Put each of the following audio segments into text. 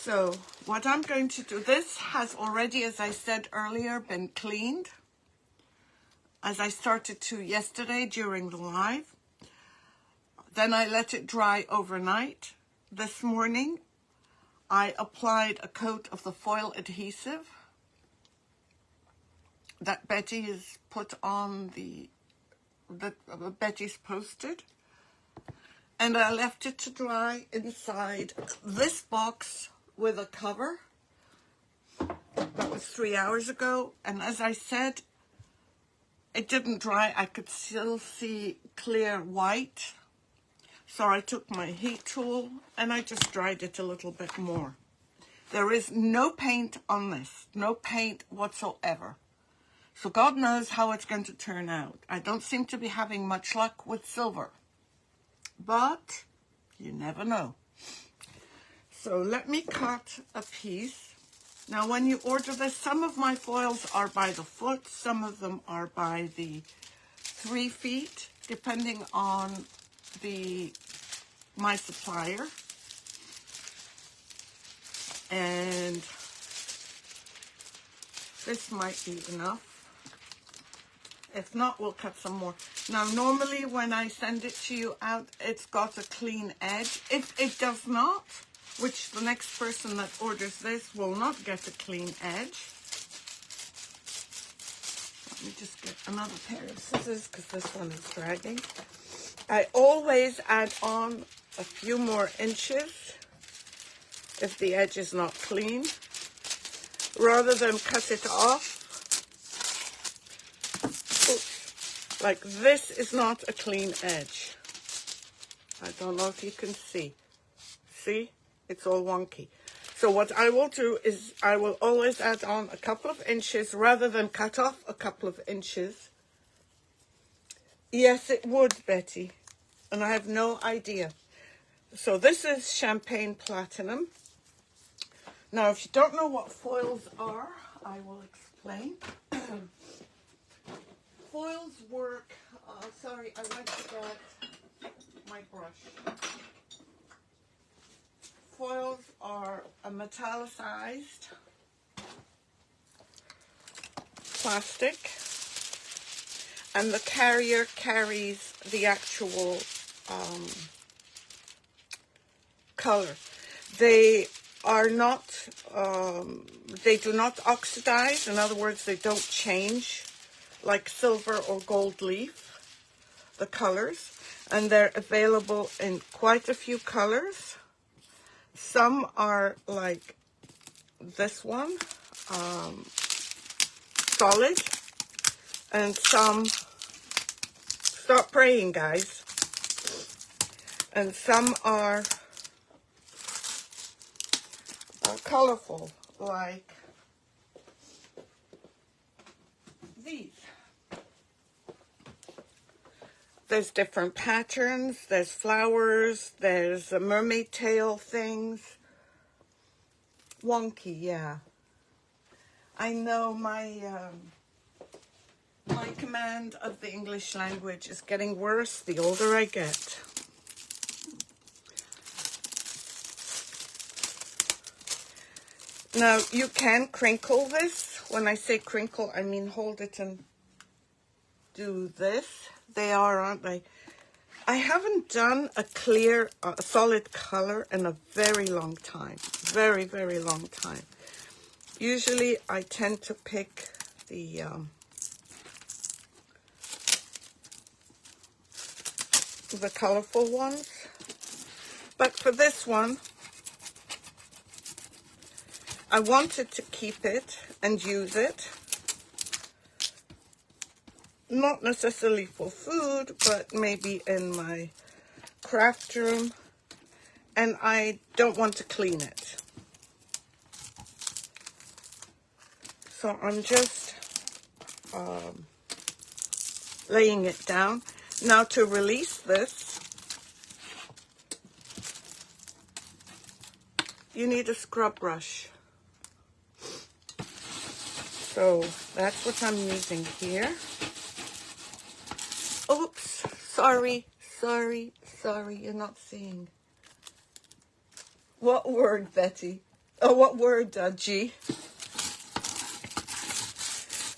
So what I'm going to do, this has already, as I said earlier, been cleaned, as I started to yesterday during the live. Then I let it dry overnight. This morning, I applied a coat of the foil adhesive that Betty has put on that Betty's posted. And I left it to dry inside this box with a cover. That was 3 hours ago. And as I said, it didn't dry. I could still see clear white. So I took my heat tool and I just dried it a little bit more. There is no paint on this, no paint whatsoever. So God knows how it's going to turn out. I don't seem to be having much luck with silver, but you never know. So let me cut a piece. Now when you order this, some of my foils are by the foot, some of them are by the 3 feet, depending on my supplier. And this might be enough. If not, we'll cut some more. Now, normally when I send it to you out, it's got a clean edge. If it does not, which the next person that orders this will not get a clean edge. Let me just get another pair of scissors because this one is dragging. I always add on a few more inches if the edge is not clean, rather than cut it off. Oops. Like this is not a clean edge. I don't know if you can see. See? It's all wonky. So what I will do is I will always add on a couple of inches rather than cut off a couple of inches. Yes, it would, Betty. And I have no idea. So this is Champagne Platinum. Now, if you don't know what foils are, I will explain. Foils work... sorry, I went to get my brush. Foils are a metallicized plastic, and the carrier carries the actual color. They are not, they do not oxidize. In other words, they don't change like silver or gold leaf, the colors. And they're available in quite a few colors. Some are like this one, solid, and some, stop praying guys, and some are colorful, like these. There's different patterns, there's flowers, there's mermaid tail things. Wonky, yeah. I know my command of the English language is getting worse the older I get. Now, you can crinkle this. When I say crinkle, I mean hold it and do this. They are, aren't they? I haven't done a clear, solid color in a very long time. Very, very long time. Usually, I tend to pick the colorful ones. But for this one, I wanted to keep it and use it. Not necessarily for food, but maybe in my craft room. And I don't want to clean it. So I'm just laying it down. Now to release this, you need a scrub brush. So that's what I'm using here. Oops, sorry, you're not seeing. What word, Betty? Oh, what word, G?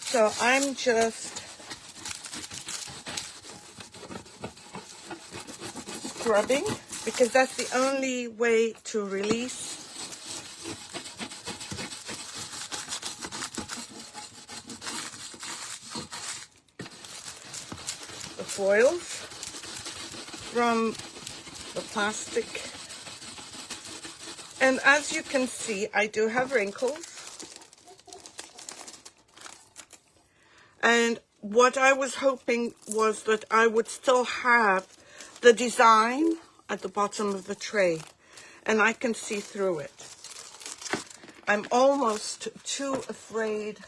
So I'm just scrubbing because that's the only way to release the foils from the plastic. And as you can see, I do have wrinkles. And what I was hoping was that I would still have the design at the bottom of the tray, and I can see through it. I'm almost too afraid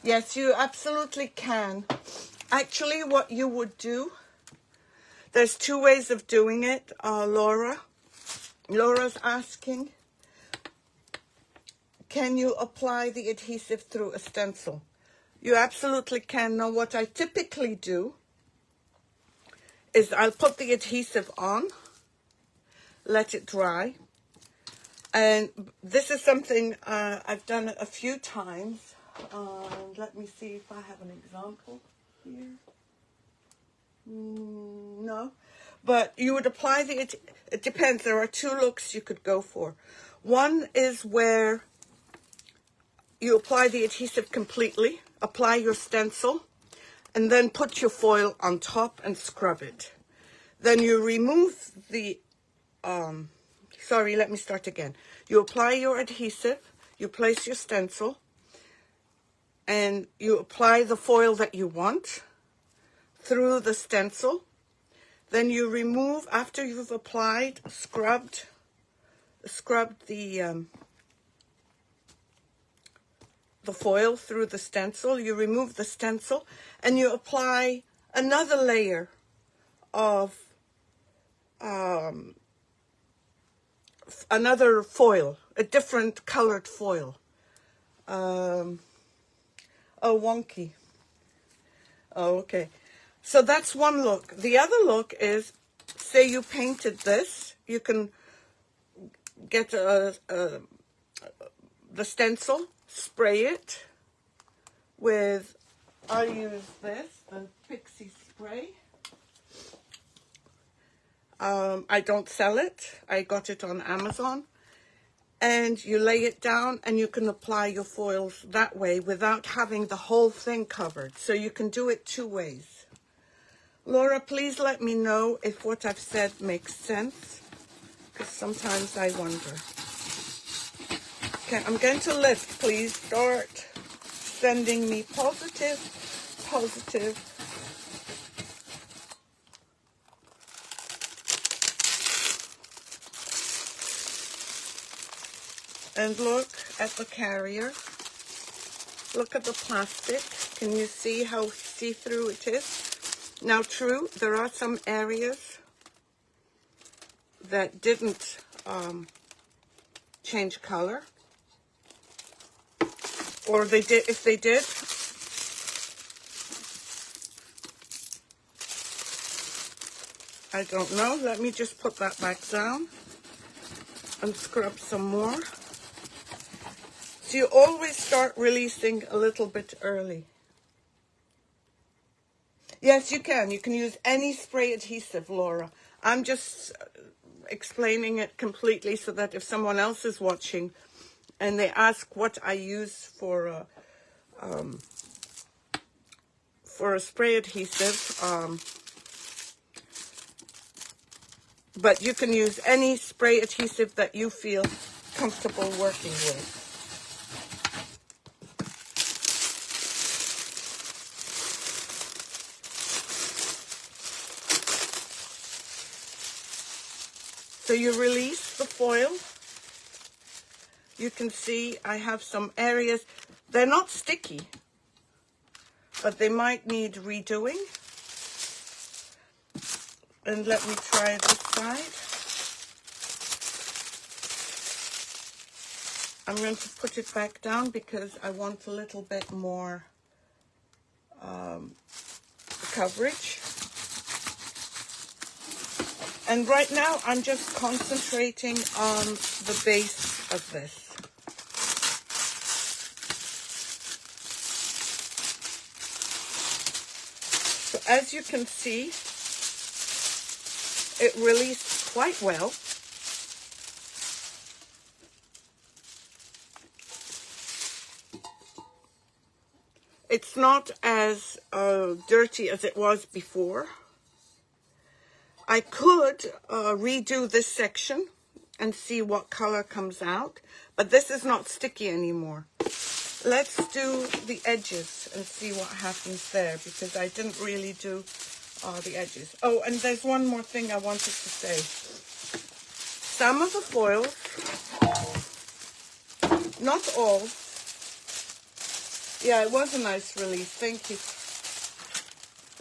Yes, you absolutely can. Actually, what you would do, there's two ways of doing it, Laura. Laura's asking, can you apply the adhesive through a stencil? You absolutely can. Now, what I typically do is I'll put the adhesive on, let it dry. And this is something I've done a few times. Let me see if I have an example here. No. But you would apply it depends. There are two looks you could go for. One is where you apply the adhesive completely, apply your stencil, and then put your foil on top and scrub it. Then you remove the, sorry, let me start again. You apply your adhesive, you place your stencil, and you apply the foil that you want through the stencil. Then you remove, after you've applied, scrubbed the foil through the stencil. You remove the stencil and you apply another layer of another foil, a different colored foil. Oh, wonky. Oh, okay. So that's one look. The other look is, say you painted this, you can get the stencil, spray it with, I'll use this, the Pixie spray. I don't sell it. I got it on Amazon. And you lay it down and you can apply your foils that way without having the whole thing covered. So you can do it two ways. Laura, please let me know if what I've said makes sense, because sometimes I wonder. Okay, I'm going to lift. Please start sending me positive. And look at the carrier. Look at the plastic. Can you see how see-through it is? Now, true, there are some areas that didn't change color. Or they did, if they did, I don't know. Let me just put that back down and scrub some more. So you always start releasing a little bit early. Yes, you can. You can use any spray adhesive, Laura. I'm just explaining it completely so that if someone else is watching and they ask what I use for a spray adhesive, but you can use any spray adhesive that you feel comfortable working with. So you release the foil. You can see I have some areas. They're not sticky, but they might need redoing. And let me try this side. I'm going to put it back down because I want a little bit more coverage. And right now, I'm just concentrating on the base of this. So as you can see, it released quite well. It's not as dirty as it was before. I could redo this section and see what color comes out, but this is not sticky anymore. Let's do the edges and see what happens there, because I didn't really do the edges. Oh, and there's one more thing I wanted to say. Some of the foils, not all. Yeah, it was a nice release. Thank you.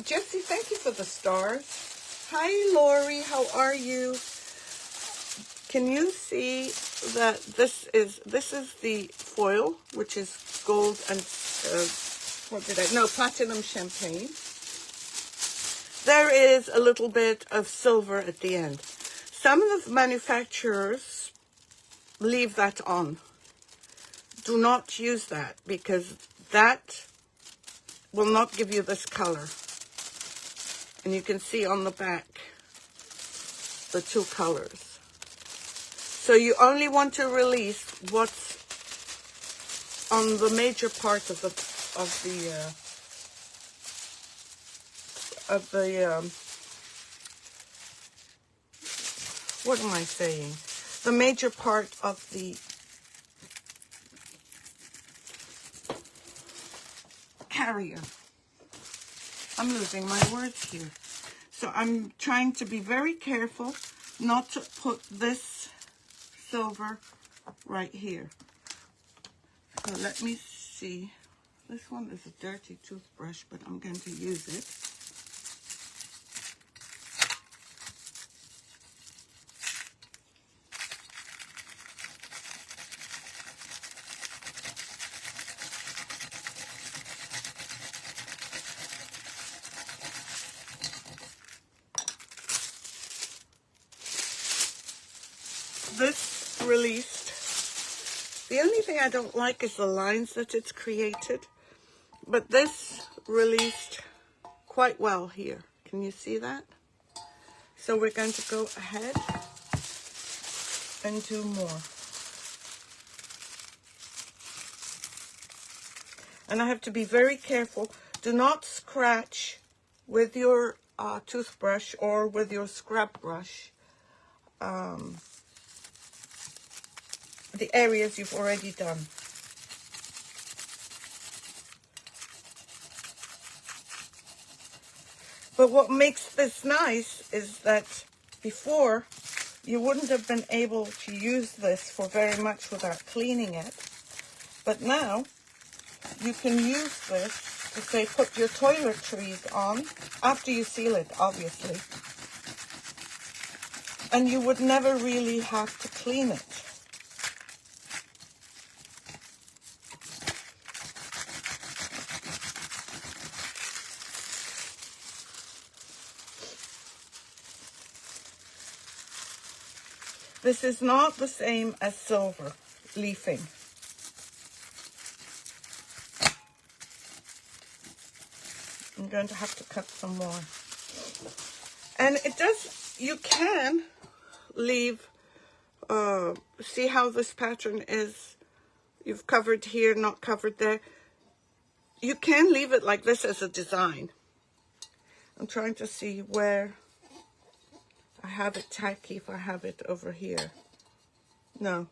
Jessie, thank you for the stars. Hi, Lori. How are you? Can you see that this is the foil, which is gold and platinum champagne. There is a little bit of silver at the end. Some of the manufacturers leave that on. Do not use that, because that will not give you this color. And you can see on the back the two colors. So you only want to release what's on the major part of the what am I saying? The major part of the carrier. I'm losing my words here. So I'm trying to be very careful not to put this silver right here. So let me see. This one is a dirty toothbrush, but I'm going to use it. This released. The only thing I don't like is the lines that it's created, but this released quite well here. Can you see that? So we're going to go ahead and do more. And I have to be very careful. Do not scratch with your toothbrush or with your scrub brush the areas you've already done. But what makes this nice is that before you wouldn't have been able to use this for very much without cleaning it. But now you can use this to, say, put your toiletries on after you seal it, obviously. And you would never really have to clean it. This is not the same as silver leafing. I'm going to have to cut some more. And it does, you can leave, see how this pattern is, you've covered here, not covered there. You can leave it like this as a design. I'm trying to see where I have it tacky, if I have it over here. No,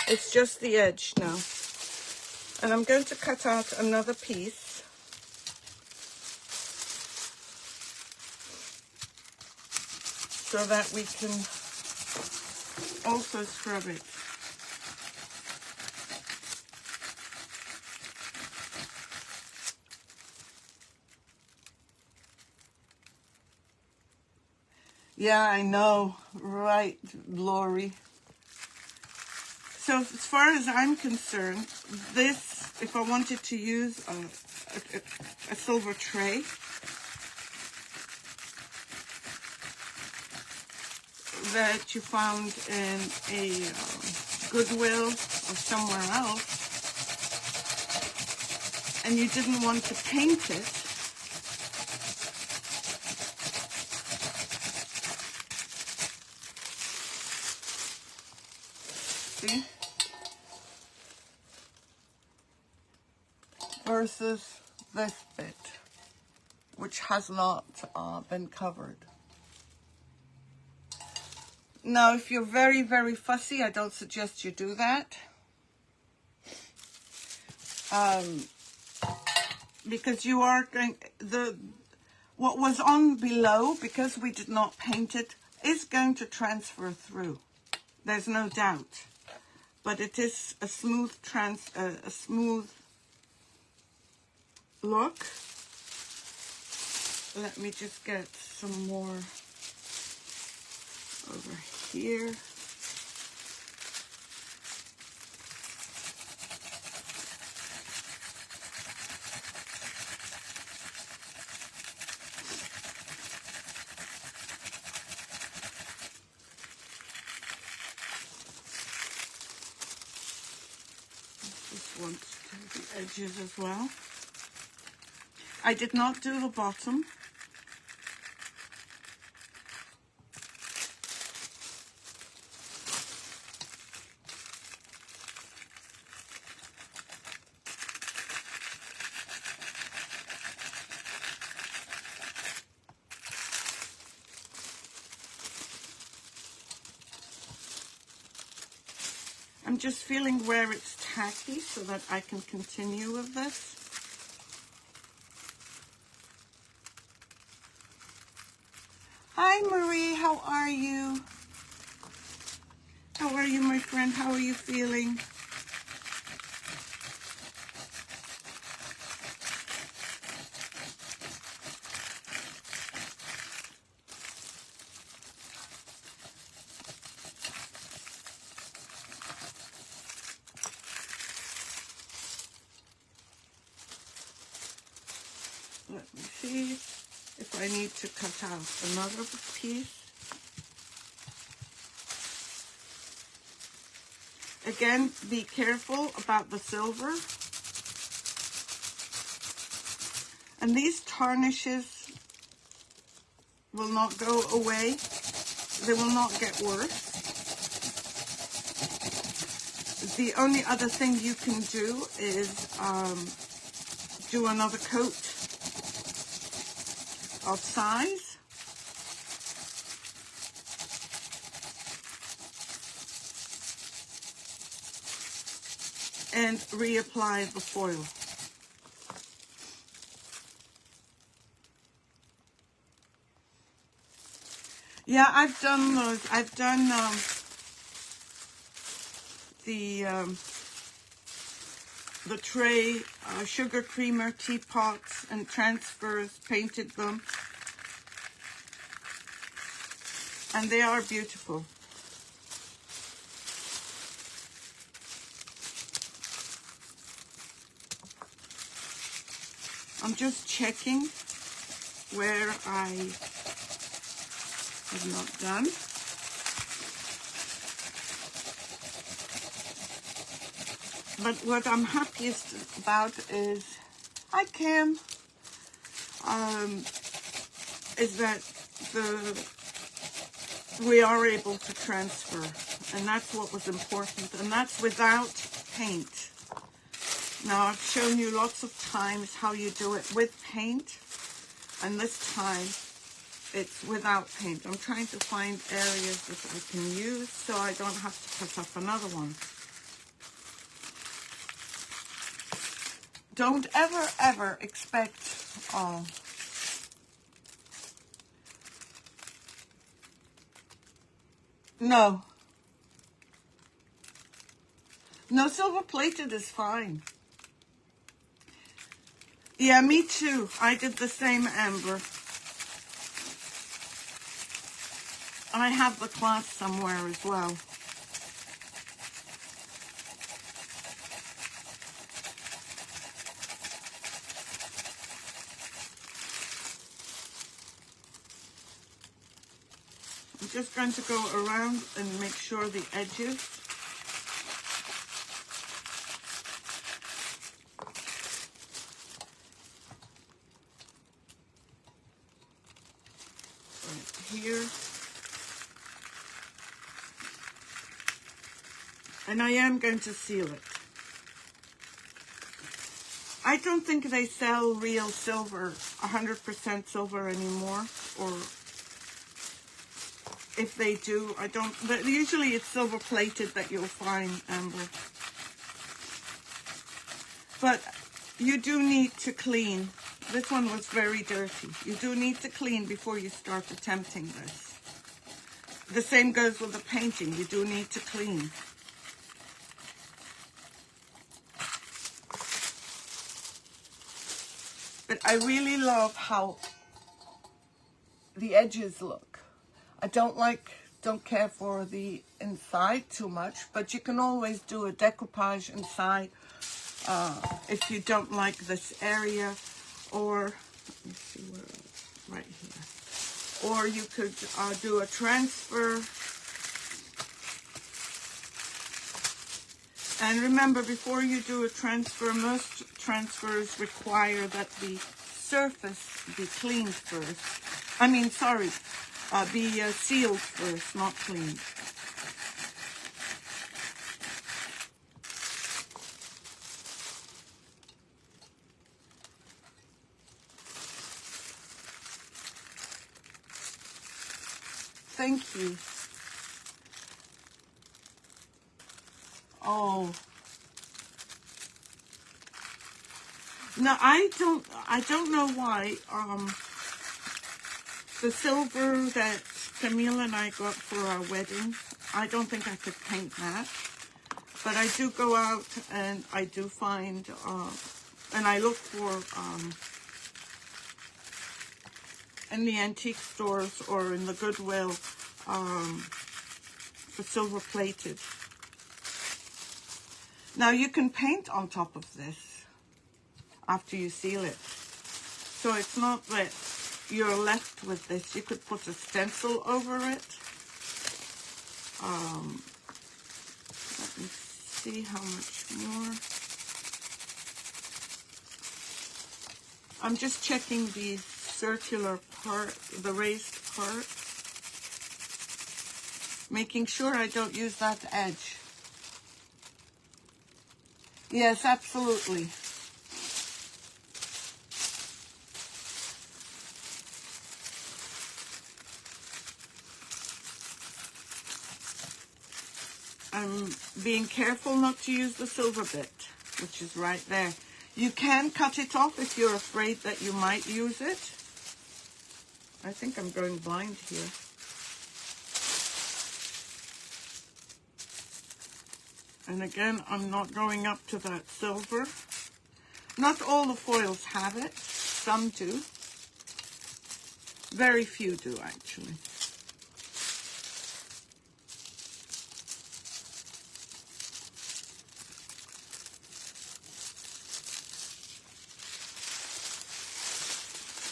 it's just the edge now. And I'm going to cut out another piece. So that we can also scrub it. Yeah, I know. Right, Lori. So as far as I'm concerned, this, if I wanted to use a silver tray, that you found in a Goodwill or somewhere else, and you didn't want to paint it, see, versus this bit, which has not been covered. Now, if you're very, very fussy, I don't suggest you do that. Because you are going, what was on below, because we did not paint it, is going to transfer through. There's no doubt. But it is a smooth look. Let me just get some more over here. Just want to do the edges as well. I did not do the bottom. I'm just feeling where it's tacky so that I can continue with this. Hi Marie, how are you? How are you, my friend? How are you feeling? Let me see if I need to cut out another piece. Again, be careful about the silver. And these tarnishes will not go away. They will not get worse. The only other thing you can do is do another coat of size. And reapply the foil. Yeah, I've done those. I've done the tray, sugar creamer, teapots, and transfers, painted them. And they are beautiful. I'm just checking where I have not done. But what I'm happiest about is, hi Kim, is that we are able to transfer, and that's what was important, and that's without paint. Now, I've shown you lots of times how you do it with paint, and this time it's without paint. I'm trying to find areas that I can use so I don't have to cut up another one. Don't ever expect no, silver plated is fine. Yeah, me too. I did the same, Amber. I have the cloth somewhere as well. I'm just going to go around and make sure the edges right here. And I am going to seal it. I don't think they sell real silver, 100% silver anymore, or if they do, I don't, but usually it's silver plated that you'll find, Amber. But you do need to clean. This one was very dirty. You do need to clean before you start attempting this. The same goes with the painting. You do need to clean. But I really love how the edges look. I don't care for the inside too much, but you can always do a decoupage inside if you don't like this area, or let me see where else, right here. Or you could do a transfer. And remember, before you do a transfer, most transfers require that the surface be cleaned first. I mean, sorry, be sealed first, not cleaned. Thank you. Oh. No, I don't know why the silver that Camille and I got for our wedding, I don't think I could paint that. But I do go out and I do find, and I look for, in the antique stores or in the Goodwill, for silver plated. Now you can paint on top of this after you seal it. So it's not that you're left with this. You could put a stencil over it. Let me see how much more. I'm just checking the circular part, the raised part. Making sure I don't use that edge. Yes, absolutely. I'm being careful not to use the silver bit, which is right there. You can cut it off if you're afraid that you might use it. I think I'm going blind here. And again, I'm not going up to that silver. Not all the foils have it. Some do. Very few do, actually.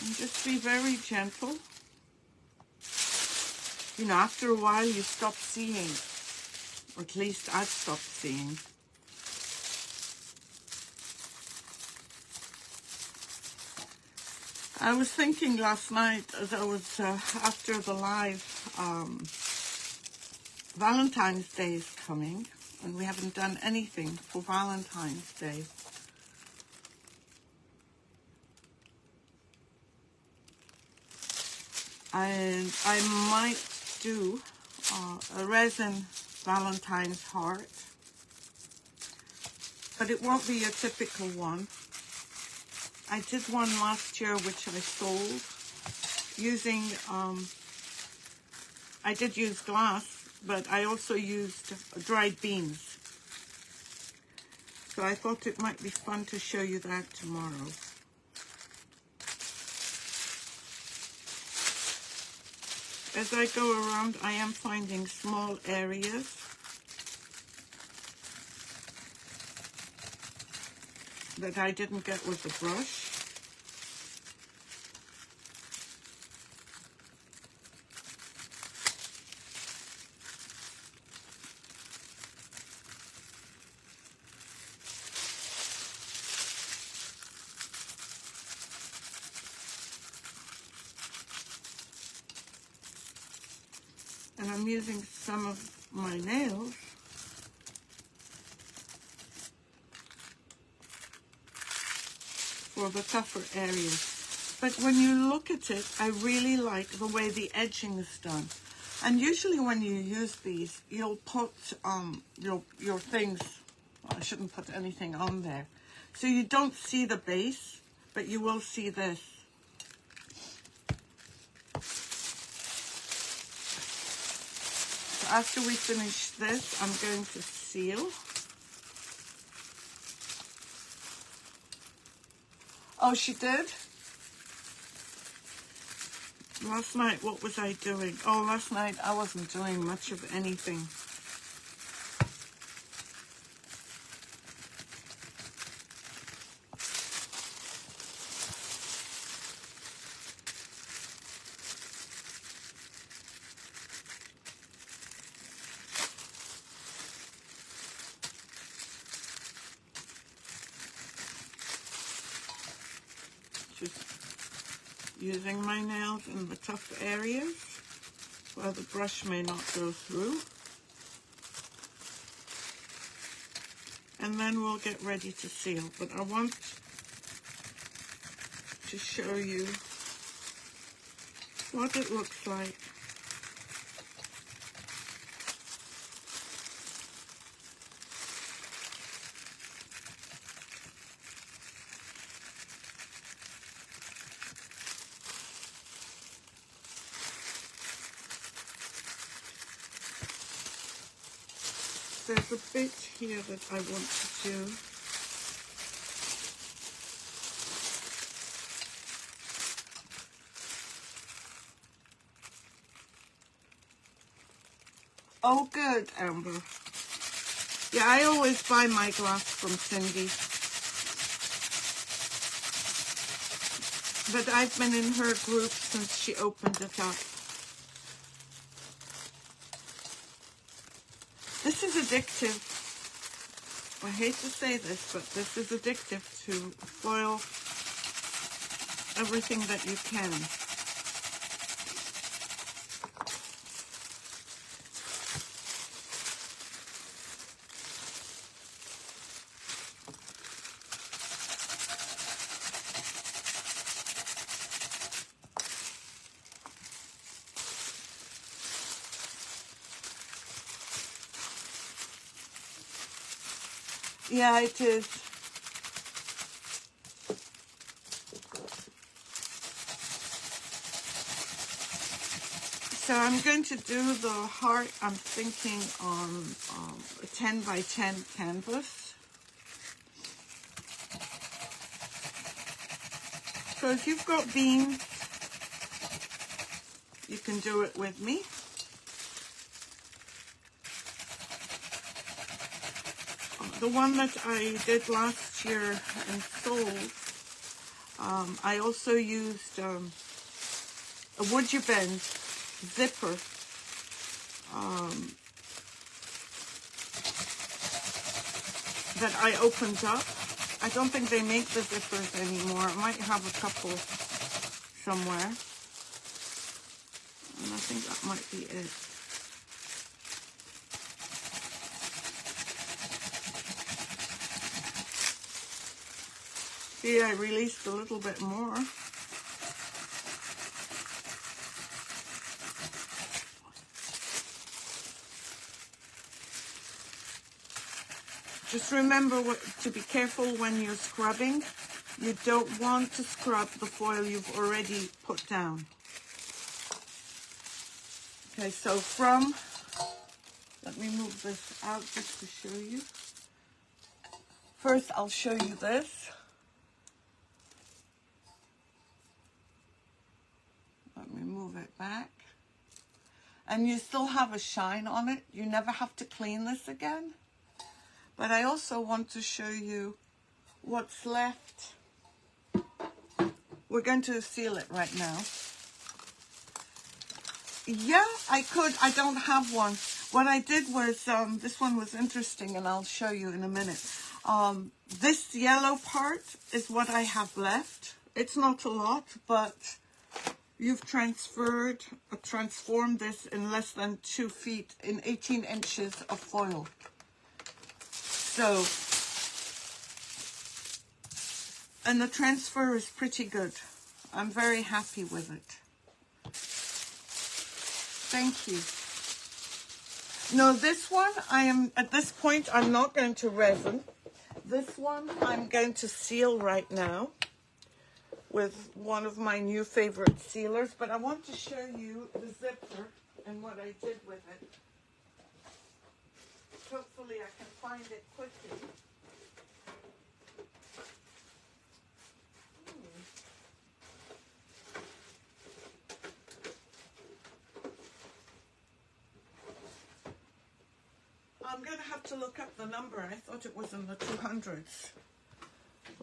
And just be very gentle. You know, after a while you stop seeing. Or at least I've stopped seeing. I was thinking last night as I was after the live, Valentine's Day is coming, and we haven't done anything for Valentine's Day. And I might do a resin Valentine's heart, but it won't be a typical one. I did one last year which I sold using, I did use glass, but I also used dried beans. So I thought it might be fun to show you that tomorrow. As I go around, I am finding small areas that I didn't get with the brush. And I'm using some of my nails for the tougher areas. But when you look at it, I really like the way the edging is done. And usually when you use these, you'll put your things, well, I shouldn't put anything on there. So you don't see the base, but you will see this. So after we finish this, I'm going to seal. Oh, she did? Last night, what was I doing? Oh, last night I wasn't doing much of anything. Just using my nails in the tough areas where the brush may not go through. And then we'll get ready to seal. But I want to show you what it looks like. There's a bit here that I want to do. Oh, good, Amber. Yeah, I always buy my glass from Cindy. But I've been in her group since she opened it up. This is addictive. I hate to say this, but this is addictive to foil everything that you can. Yeah, it is. So I'm going to do the heart, I'm thinking, on a 10 by 10 canvas. So if you've got beans, you can do it with me. The one that I did last year and sold, I also used a would you bend zipper that I opened up. I don't think they make the zippers anymore. I might have a couple somewhere. And I think that might be it. See, I released a little bit more. Just remember to be careful when you're scrubbing. You don't want to scrub the foil you've already put down. Okay, so let me move this out just to show you. First, I'll show you this. Let me move it back. And you still have a shine on it. You never have to clean this again. But I also want to show you what's left. We're going to seal it right now. Yeah, I could. I don't have one. What I did was, this one was interesting, and I'll show you in a minute. This yellow part is what I have left. It's not a lot, but you've transformed this in less than 2 feet in 18 inches of foil. So, and the transfer is pretty good. I'm very happy with it. Thank you. No, this one, at this point, I'm not going to resin. This one, I'm going to seal right now with one of my new favorite sealers, but I want to show you the zipper and what I did with it. Hopefully I can find it quickly. I'm going to have to look up the number. I thought it was in the 200s.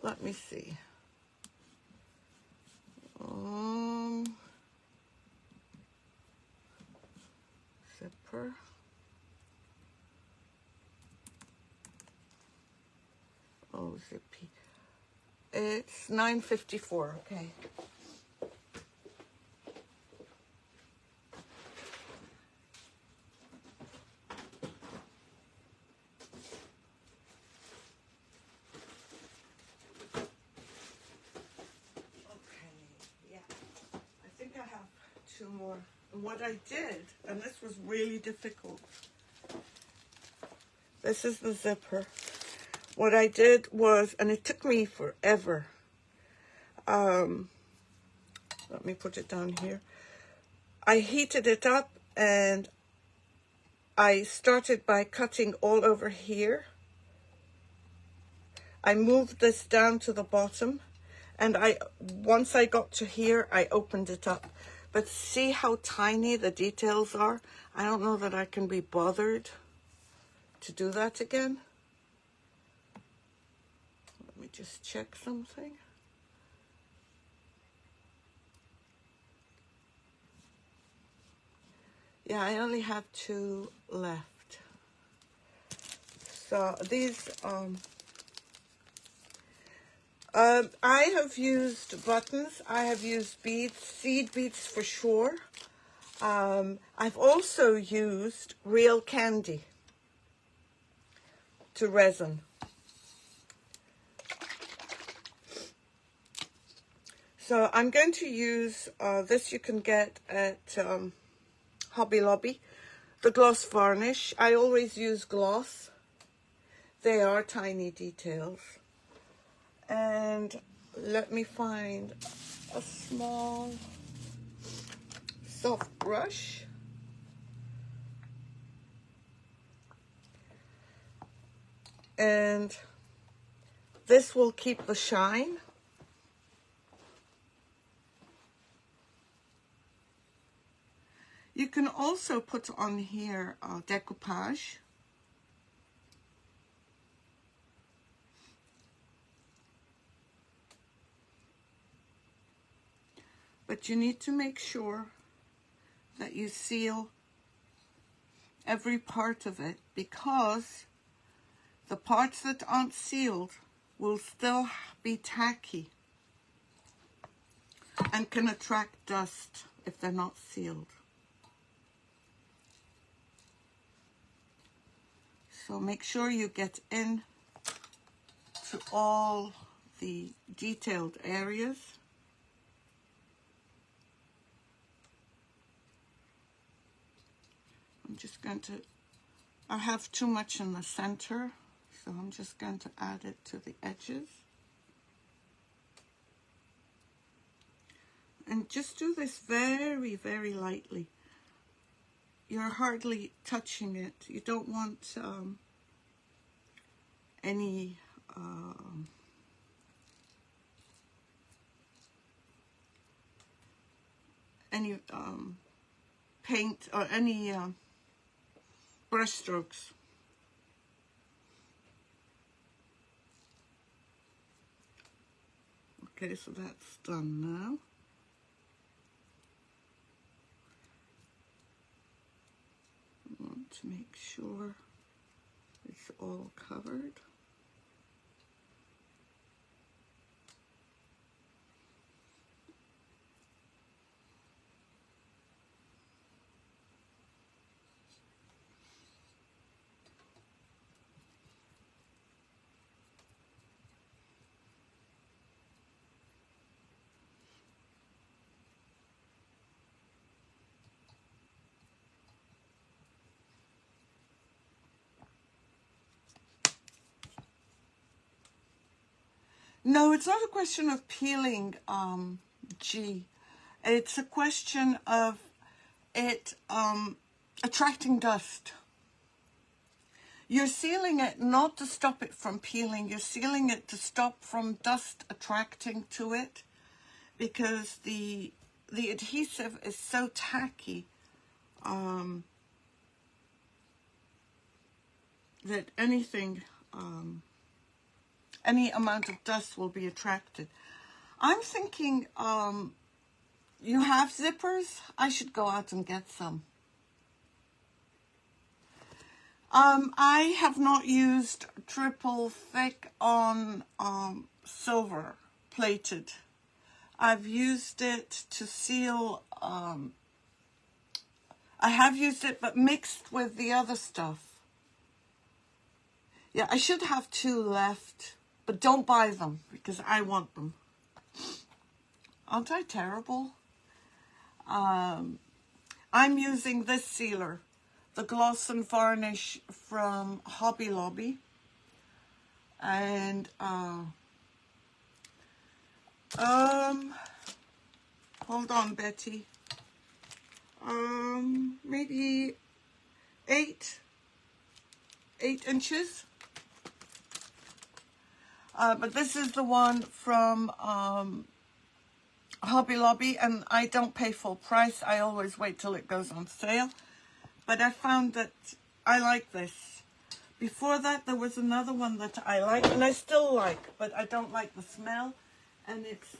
Let me see. Zipper. Oh, zippy. It's 954. Okay. More. And what I did, and this was really difficult. This is the zipper. What I did was, and it took me forever. Let me put it down here. I heated it up and I started by cutting all over here. I moved this down to the bottom, and once I got to here, I opened it up. But see how tiny the details are? I don't know that I can be bothered to do that again. Let me just check something. Yeah, I only have 2 left. So these, I have used buttons. I have used beads, seed beads for sure. I've also used real candy to resin. So I'm going to use this you can get at Hobby Lobby, the gloss varnish. I always use gloss. They are tiny details. And let me find a small soft brush. And this will keep the shine. You can also put on here decoupage. But you need to make sure that you seal every part of it, because the parts that aren't sealed will still be tacky and can attract dust if they're not sealed. So make sure you get in to all the detailed areas. I'm just going to, I have too much in the center, so I'm just going to add it to the edges. And just do this very, very lightly. You're hardly touching it. You don't want any paint or any brush strokes. Okay, so that's done now. I want to make sure it's all covered. No, it's not a question of peeling, G. It's a question of it attracting dust. You're sealing it not to stop it from peeling. You're sealing it to stop from dust attracting to it, because the adhesive is so tacky that anything, any amount of dust will be attracted. I'm thinking, you have zippers? I should go out and get some. I have not used triple thick on silver plated. I've used it to seal, I have used it but mixed with the other stuff. Yeah, I should have 2 left, but don't buy them because I want them. Aren't I terrible? I'm using this sealer, the gloss and varnish from Hobby Lobby, and hold on, Betty, maybe 8 inches, but this is the one from Hobby Lobby, and I don't pay full price. I always wait till it goes on sale. But I found that I like this. Before that, there was another one that I like, and I still like, but I don't like the smell. And it's,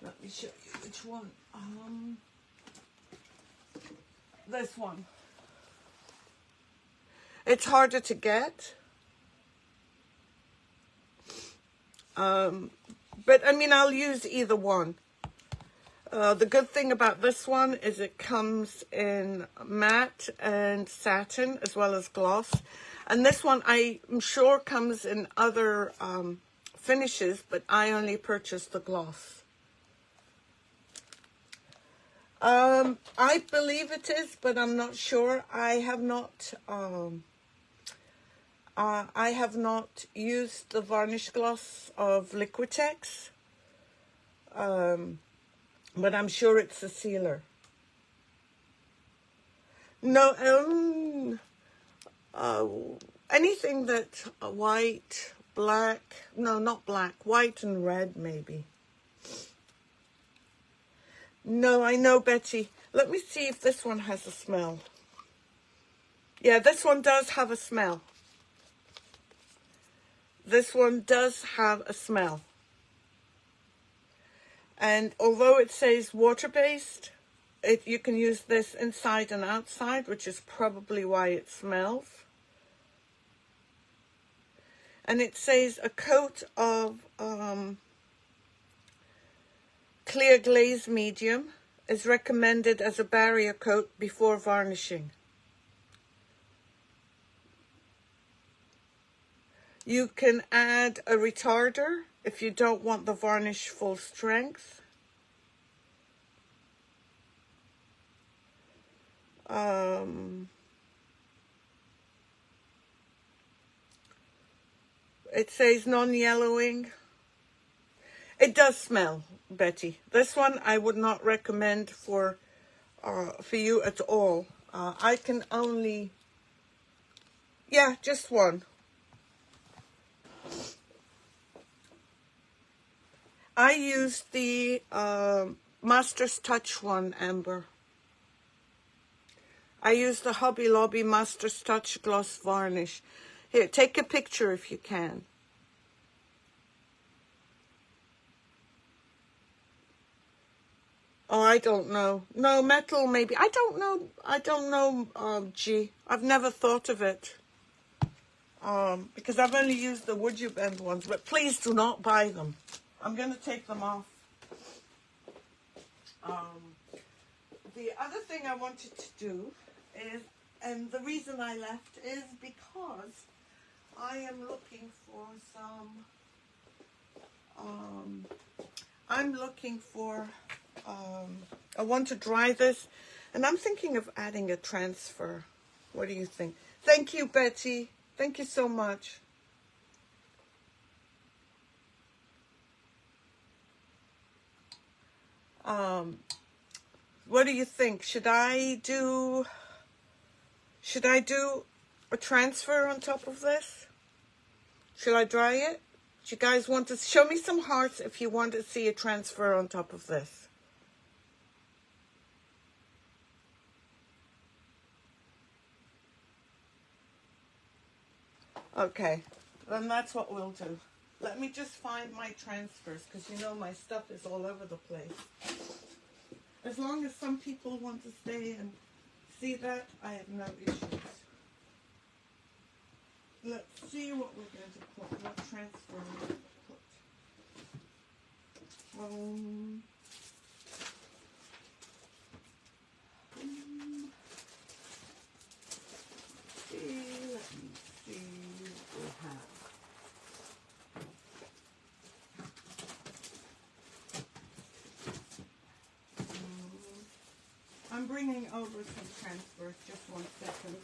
let me show you which one. This one. It's harder to get. But I mean, I'll use either one. The good thing about this one is it comes in matte and satin as well as gloss. And this one I'm sure comes in other finishes, but I only purchased the gloss. I believe it is, but I'm not sure. I have not used the varnish gloss of Liquitex. But I'm sure it's a sealer. No, anything that white, black, no, not black, white and red maybe. No, I know, Betty. Let me see if this one has a smell. Yeah, this one does have a smell. This one does have a smell. And although it says water-based, you can use this inside and outside, which is probably why it smells. And it says a coat of clear glaze medium is recommended as a barrier coat before varnishing. You can add a retarder if you don't want the varnish full strength. It says non-yellowing. It does smell, Betty. This one I would not recommend for you at all. I can only, yeah, just one. I used the Master's Touch one, Amber. I used the Hobby Lobby Master's Touch Gloss Varnish. Here, take a picture if you can. Oh, I don't know. No, metal maybe. I don't know, G. I've never thought of it. Because I've only used the Would You Bend ones, but please do not buy them. I'm going to take them off. The other thing I wanted to do is, and the reason I left is because I am looking for some, I want to dry this, and I'm thinking of adding a transfer. What do you think? Thank you, Betty. Thank you so much. What do you think? Should I do a transfer on top of this? Should I dry it? Do you guys want to show me some hearts if you want to see a transfer on top of this? Okay, then that's what we'll do. Let me just find my transfers, because you know my stuff is all over the place. As long as some people want to stay and see that, I have no issues. Let's see what we're going to put, what transfer we're going to put. Let me see what we have. I'm bringing over some transfers, just 1 second.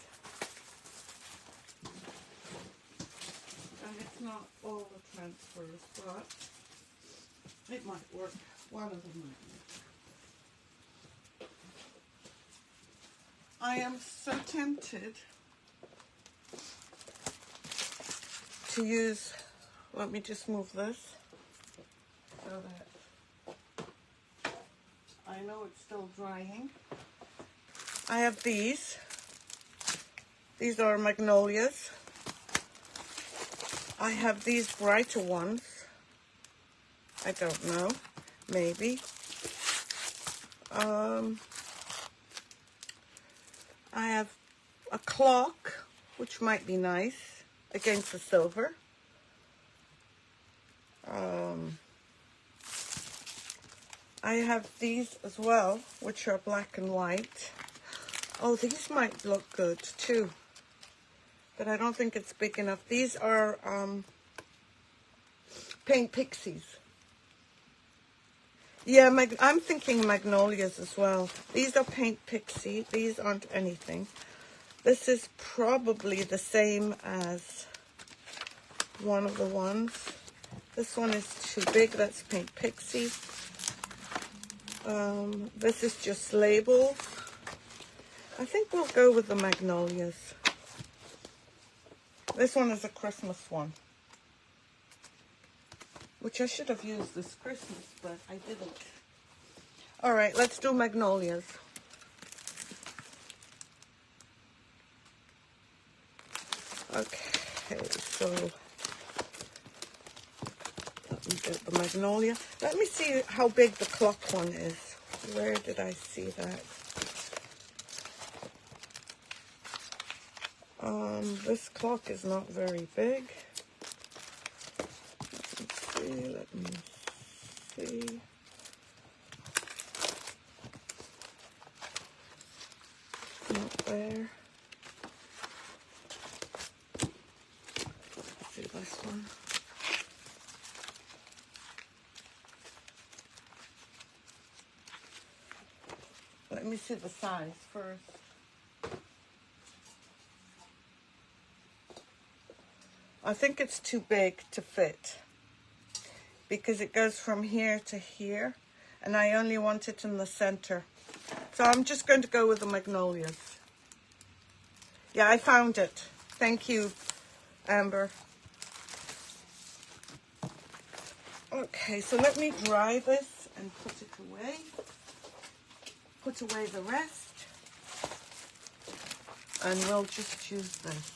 And it's not all the transfers, but it might work. One of them might work. I am so tempted to use, let me just move this so that I know it's still drying. I have these. These are magnolias. I have these brighter ones. I don't know. Maybe. I have a clock, which might be nice against the silver. I have these as well, which are black and white. Oh, these might look good too, but I don't think it's big enough. These are paint pixies. Yeah, I'm thinking magnolias as well. These are paint pixie. These aren't anything. This is probably the same as one of the ones. This one is too big. That's paint pixie. This is just labels. I think we'll go with the magnolias. This one is a Christmas one, which I should have used this Christmas, but I didn't. All right, let's do magnolias. Okay, so let me get the magnolia. Let me see how big the clock one is. Where did I see that? This clock is not very big. Let me see. Not there. Let's see this one. Let me see the size first. I think it's too big to fit because it goes from here to here, and I only want it in the center. So I'm just going to go with the magnolias. Yeah, I found it. Thank you, Amber. Okay, so let me dry this and put it away. Put away the rest. And we'll just use this.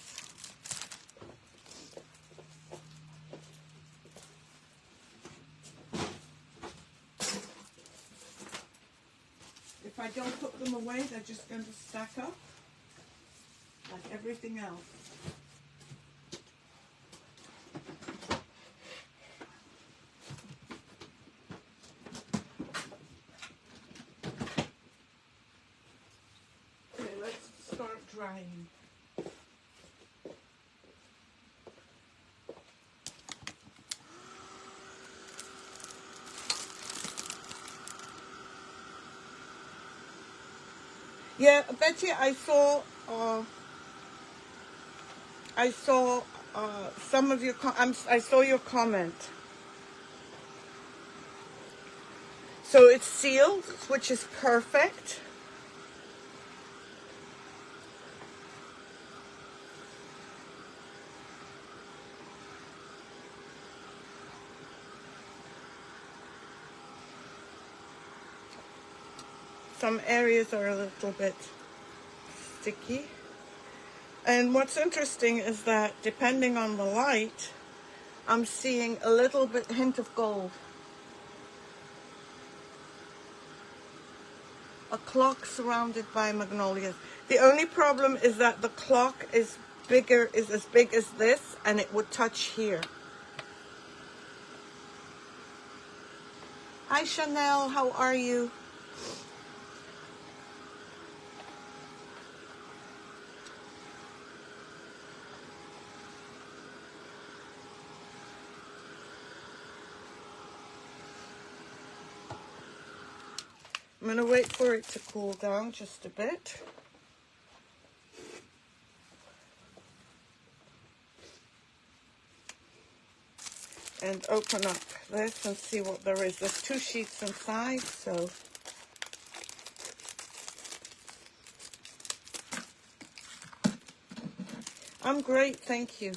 If I don't put them away, they're just going to stack up like everything else. Okay, let's start drying. Yeah, Betty, I saw some of your I saw your comment. So it's sealed, which is perfect. Some areas are a little bit sticky. And what's interesting is that depending on the light, I'm seeing a little bit hint of gold. A clock surrounded by magnolias. The only problem is that the clock is as big as this, and it would touch here. Hi Chanel, how are you? I'm going to wait for it to cool down just a bit. And open up this and see what there is. There's 2 sheets inside, so I'm great, thank you,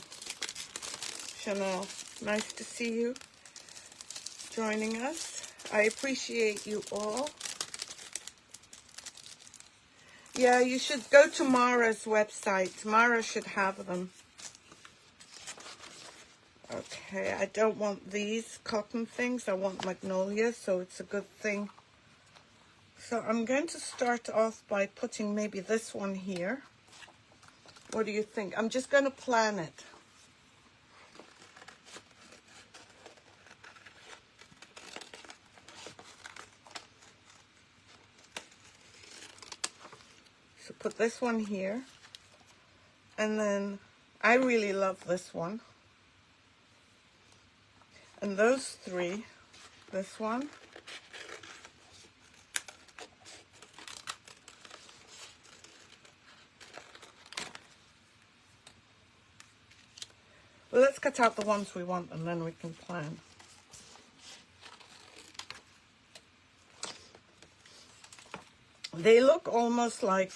Chanel. Nice to see you joining us. I appreciate you all. Yeah, you should go to Mara's website. Mara should have them. Okay, I don't want these cotton things. I want magnolia, so it's a good thing. So I'm going to start off by putting maybe this one here. What do you think? I'm just going to plan it. So put this one here. And then I really love this one. And those 3, this one. Well, let's cut out the ones we want and then we can plan. They look almost like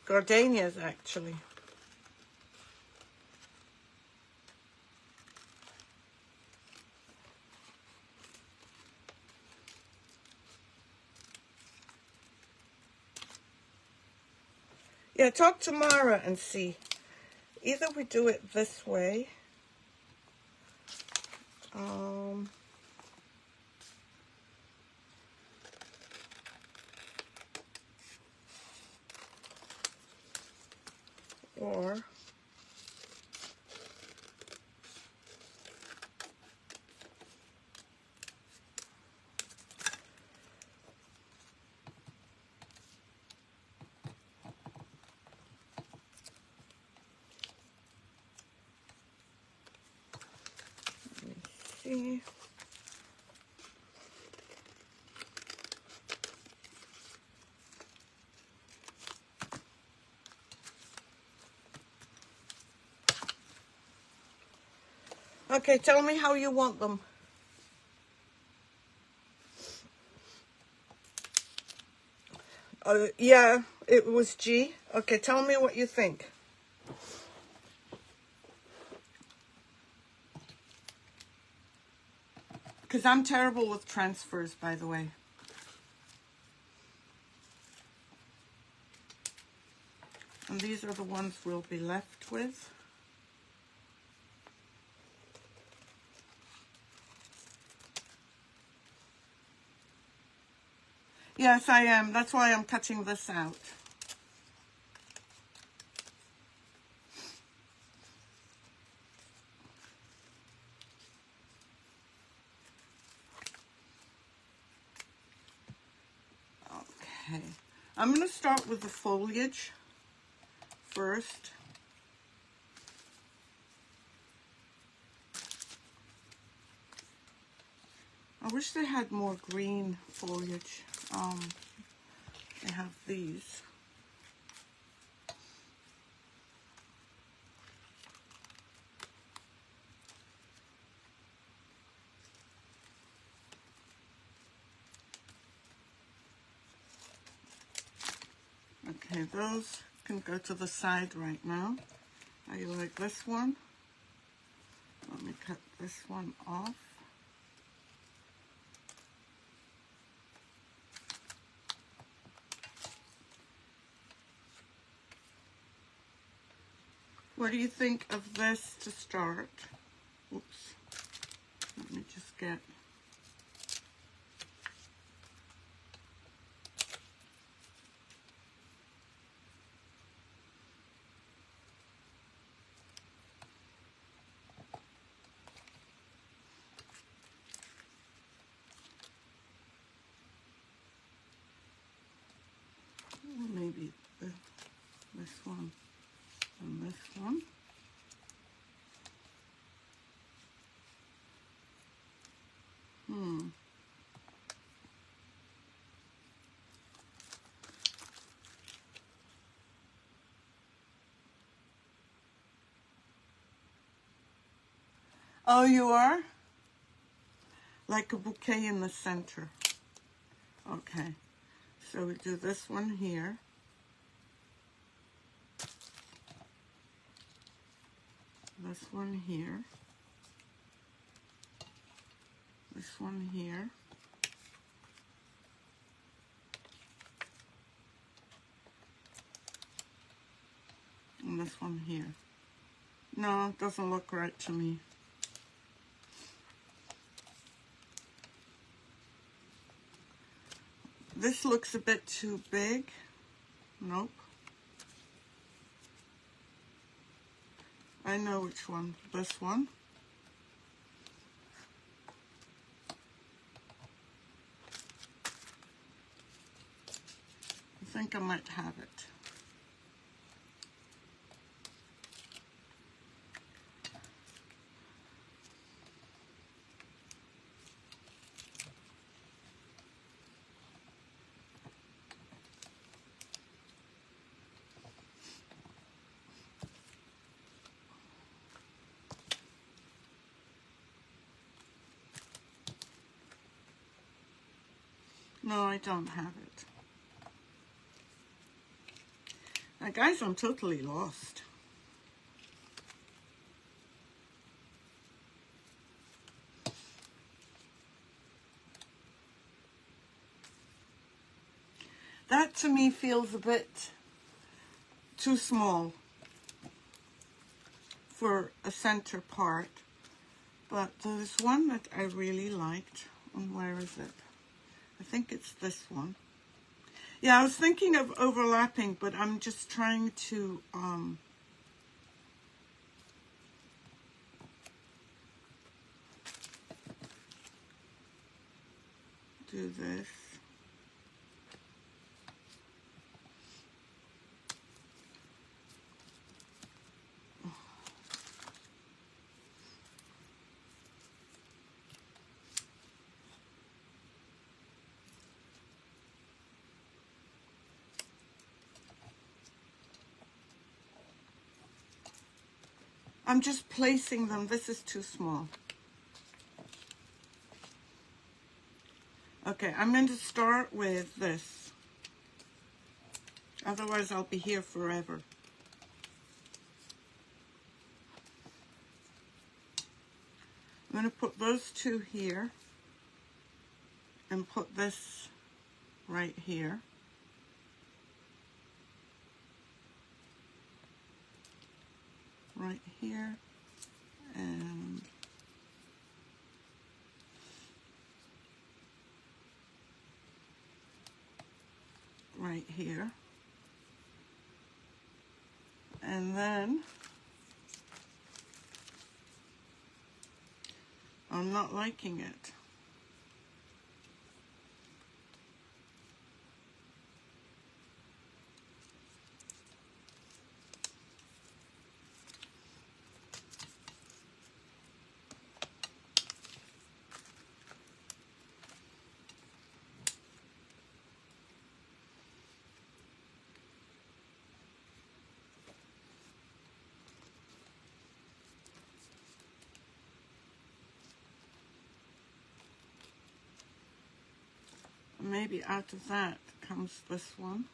gardenias, actually. Yeah, talk to Mara and see. Either we do it this way. Or let me see. Okay, tell me how you want them. Yeah, it was G. Okay, tell me what you think. Because I'm terrible with transfers, by the way. And these are the ones we'll be left with. Yes, I am. That's why I'm cutting this out. Okay. I'm going to start with the foliage first. I wish they had more green foliage. They have these. Okay, those can go to the side right now. I like this one. Let me cut this one off. What do you think of this to start? Oops. Let me just get... maybe this one and this one. Oh, you are? Like a bouquet in the center. Okay, so we do this one here. This one here. This one here. And this one here. No, it doesn't look right to me. This looks a bit too big. Nope. I know which one. This one. I think I might have it. No, I don't have it. Now, guys, I'm totally lost. That to me feels a bit too small for a center part. But there's one that I really liked. And where is it? I think it's this one. Yeah, I was thinking of overlapping, but I'm just trying to do this. I'm just placing them. This is too small. Okay, I'm going to start with this. Otherwise, I'll be here forever. I'm going to put those two here and put this right here. Right here and right here. And then I'm not liking it. Maybe out of that comes this one.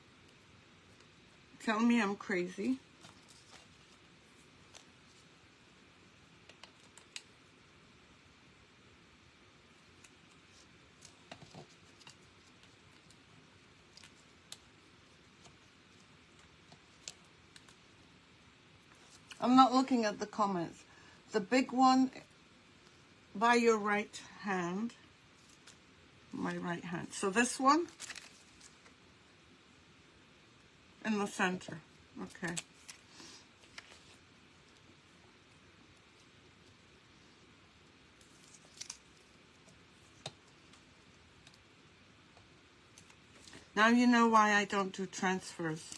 Tell me I'm crazy. I'm not looking at the comments. The big one by your right hand. My right hand. So this one in the center. Okay. Now you know why I don't do transfers.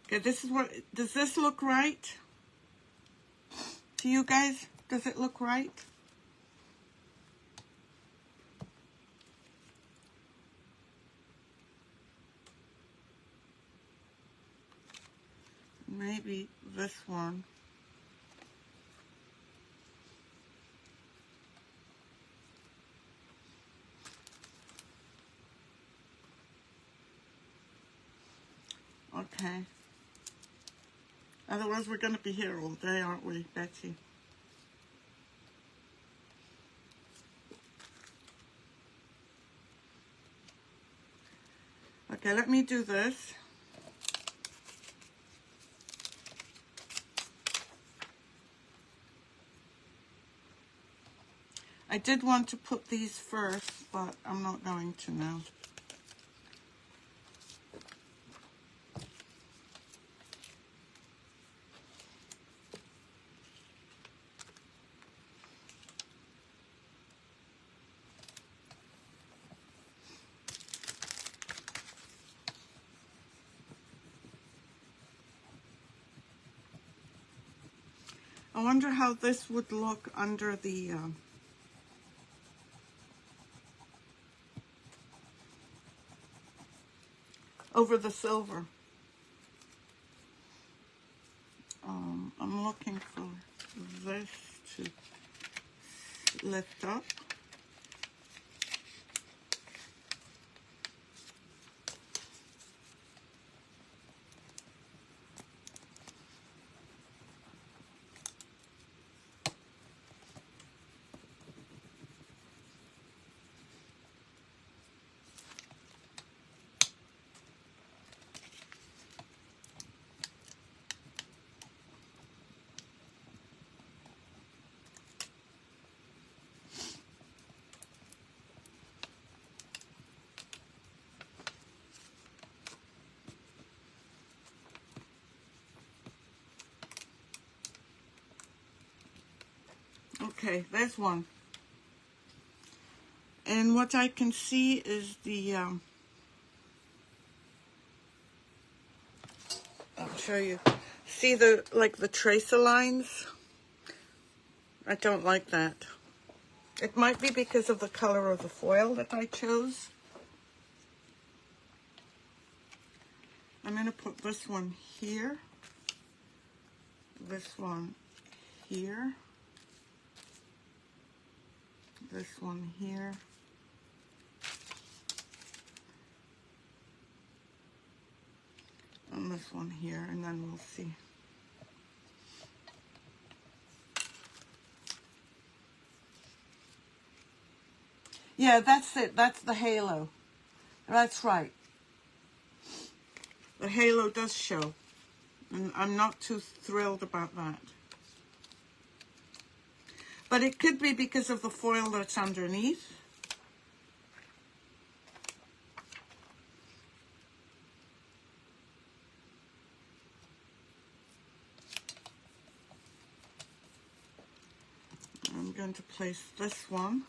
Okay, this is what, does this look right to you guys? Does it look right? Maybe this one. Okay. Otherwise, we're going to be here all day, aren't we, Betty? Okay, let me do this. I did want to put these first, but I'm not going to now. I wonder how this would look under the over the silver. I'm looking for this to lift up. Okay, there's one. And what I can see is the, I'll show you. See the, like the tracer lines? I don't like that. It might be because of the color of the foil that I chose. I'm going to put this one here, this one here, this one here, and this one here, and then we'll see. Yeah, that's it. That's the halo. That's right. The halo does show, and I'm not too thrilled about that. But it could be because of the foil that's underneath. I'm going to place this one.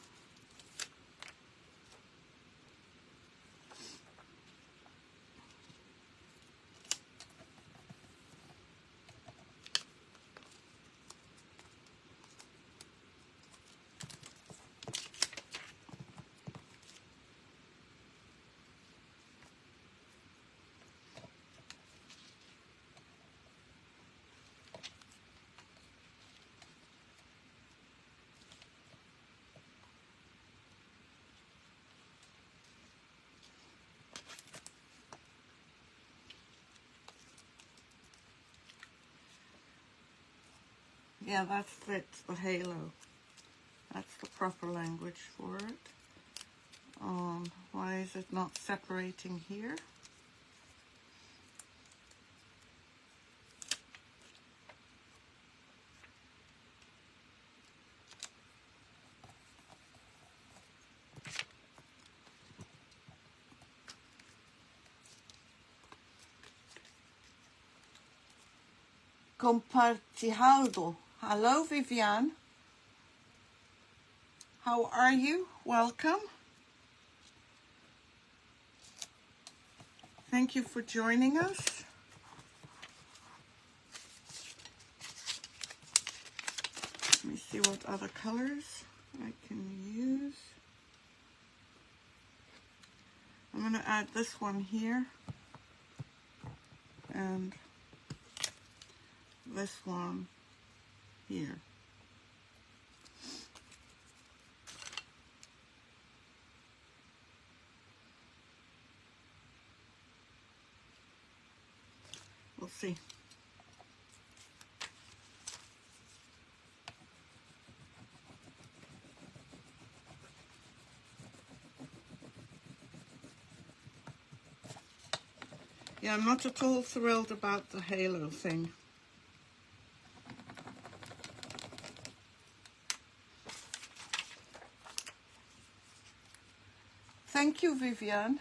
Yeah, that fits the halo. That's the proper language for it. Why is it not separating here? Compartilhado. Hello, Vivian. How are you? Welcome. Thank you for joining us. Let me see what other colors I can use. I'm going to add this one here and this one here. We'll see. Yeah, I'm not at all thrilled about the halo thing. Thank you, Vivian.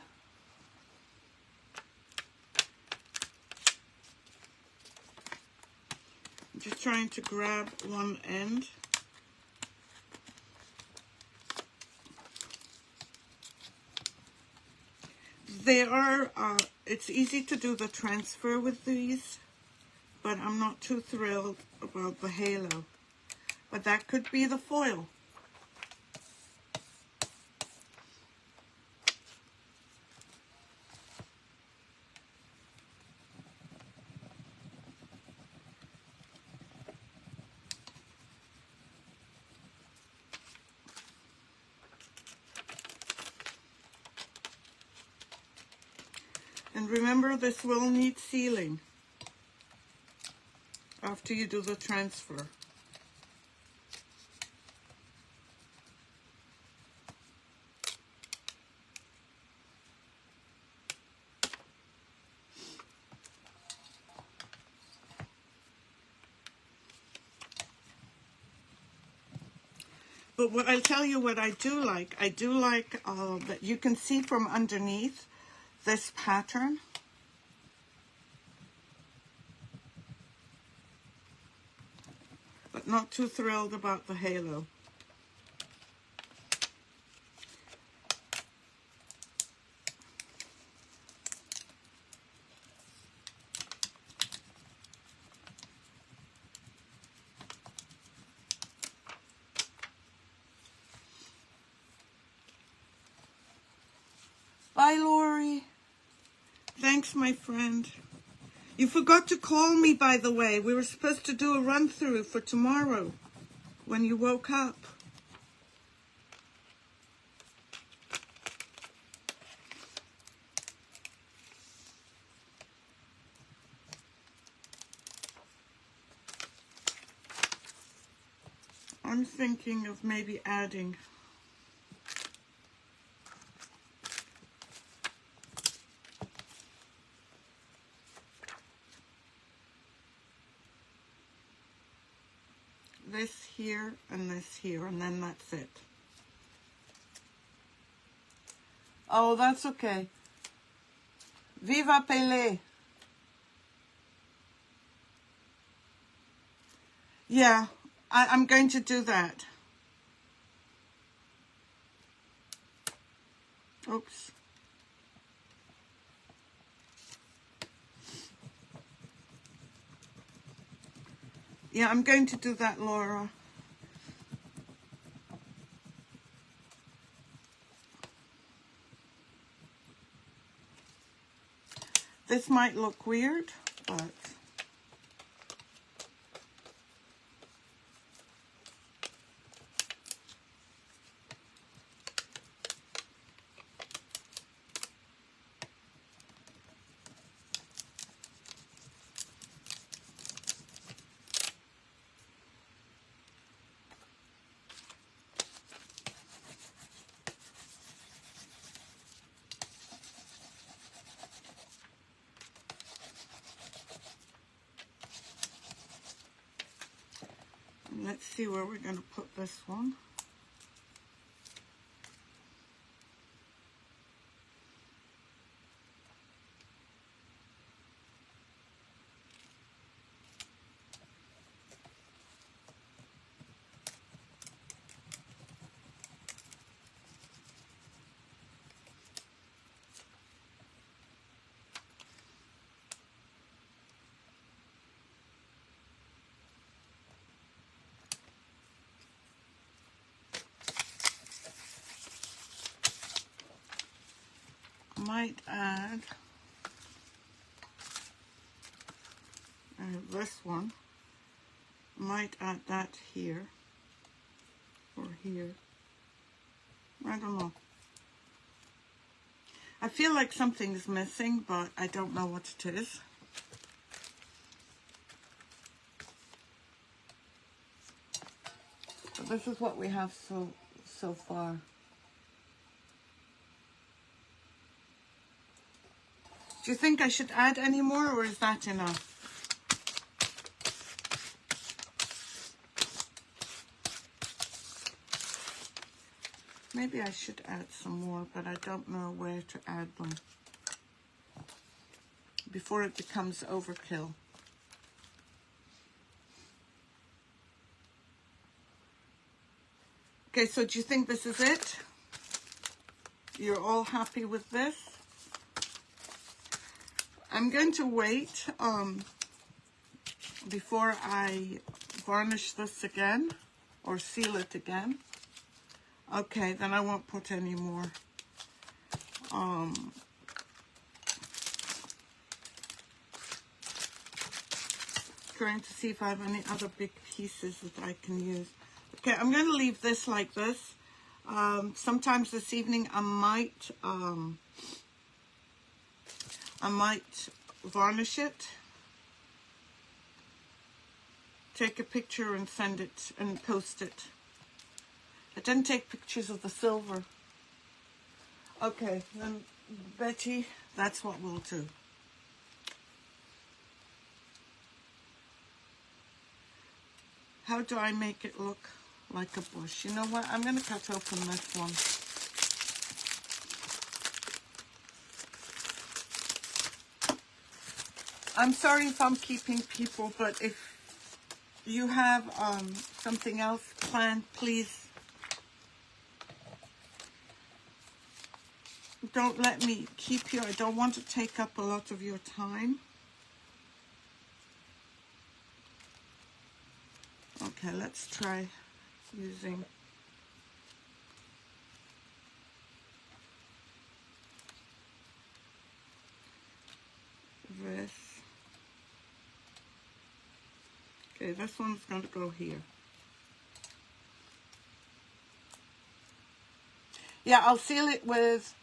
I'm just trying to grab one end. It's easy to do the transfer with these, but I'm not too thrilled about the halo. But that could be the foil. And remember, this will need sealing after you do the transfer. But I'll tell you what I do like that you can see from underneath this pattern. But not too thrilled about the halo. Bye, Lori. Thanks, my friend. You forgot to call me, by the way. We were supposed to do a run-through for tomorrow when you woke up. I'm thinking of maybe adding this here, and then that's it. Oh, that's okay. Viva Pelé. Yeah, I'm going to do that. Oops. Yeah, I'm going to do that, Laura. This might look weird, but Let's see where we're going to put this one. Might add this one. Might add that here or here. I don't know. I feel like something's missing, but I don't know what it is. But this is what we have so far. Do you think I should add any more, or is that enough? Maybe I should add some more, but I don't know where to add them before it becomes overkill. Okay, so do you think this is it? You're all happy with this? I'm going to wait before I varnish this again or seal it again. Okay, then I won't put any more. Trying to see if I have any other big pieces that I can use. Okay, I'm going to leave this like this. Sometimes this evening I might varnish it, take a picture and send it and post it. I didn't take pictures of the silver. Okay, then Betty, that's what we'll do. How do I make it look like a bush? You know what? I'm going to cut open this one. I'm sorry if I'm keeping people, but if you have something else planned, please don't let me keep you. I don't want to take up a lot of your time. Okay, let's try using this. Okay, this one's going to go here. Yeah, I'll seal it with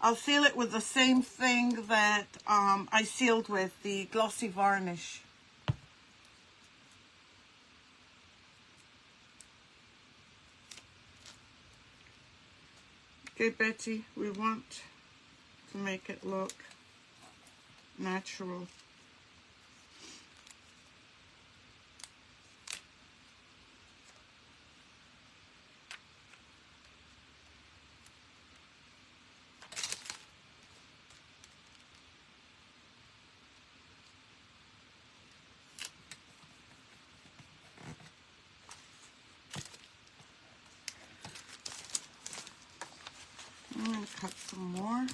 the same thing that I sealed with, the glossy varnish. Okay, Betty, we want to make it look natural. I'm going to cut some more.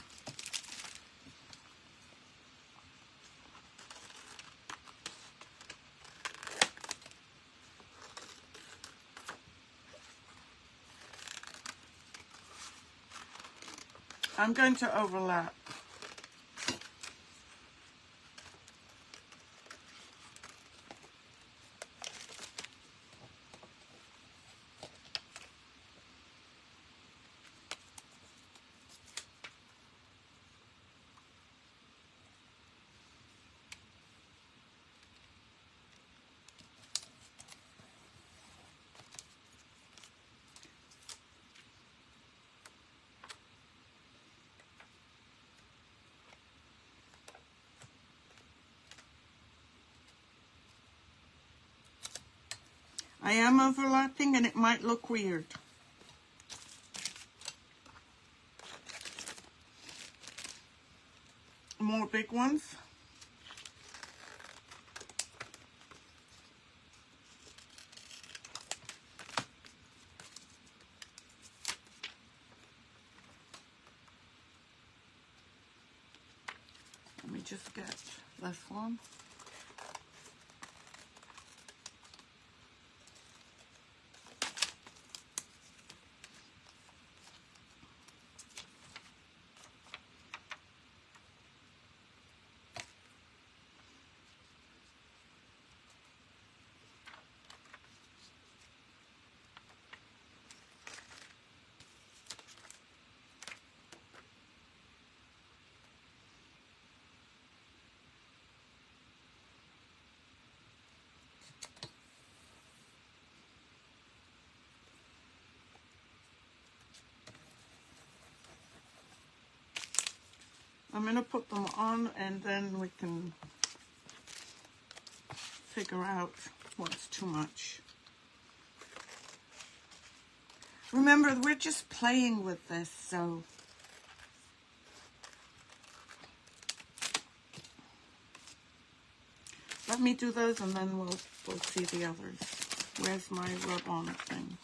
I'm going to overlap. I am overlapping and it might look weird. More big ones. Let me just get this one. I'm going to put them on and then we can figure out what's too much. Remember, we're just playing with this, so let me do those and then we'll see the others. Where's my rub-on thing?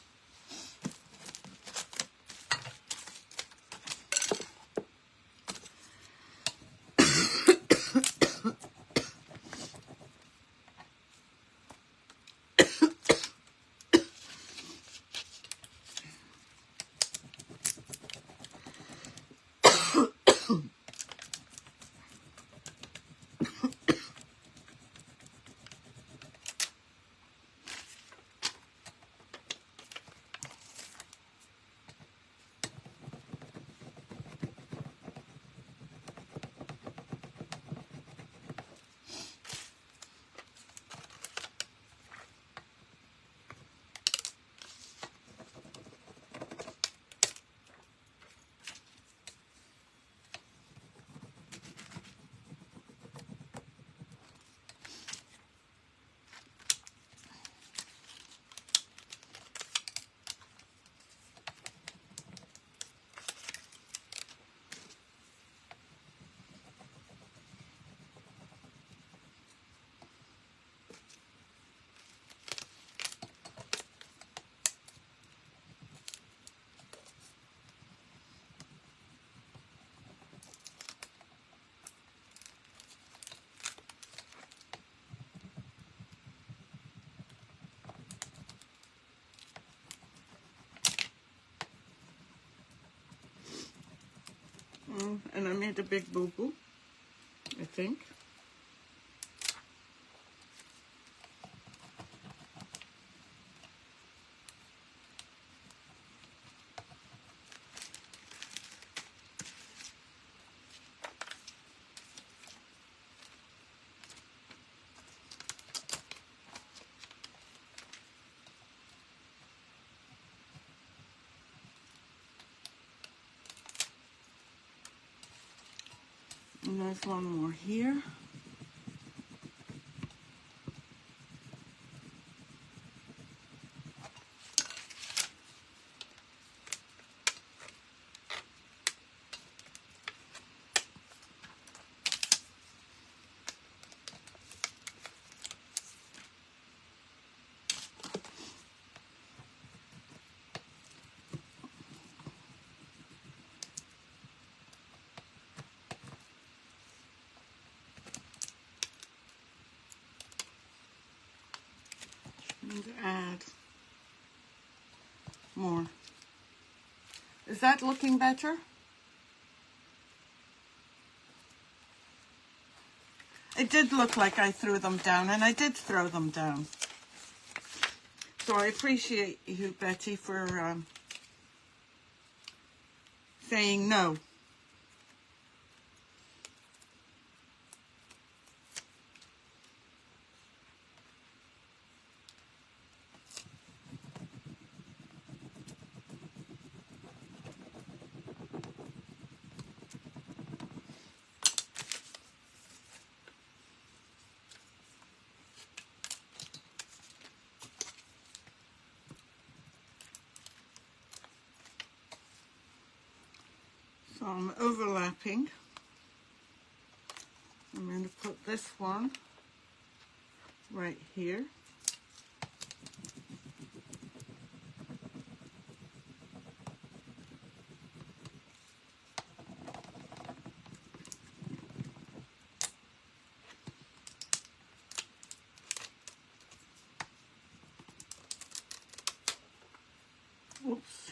And I made a big boo-boo, I think. And there's one more here. And add more. Is that looking better? It did look like I threw them down, and I did throw them down. So I appreciate you, Betty, for saying no. So I'm overlapping. I'm going to put this one right here. Oops.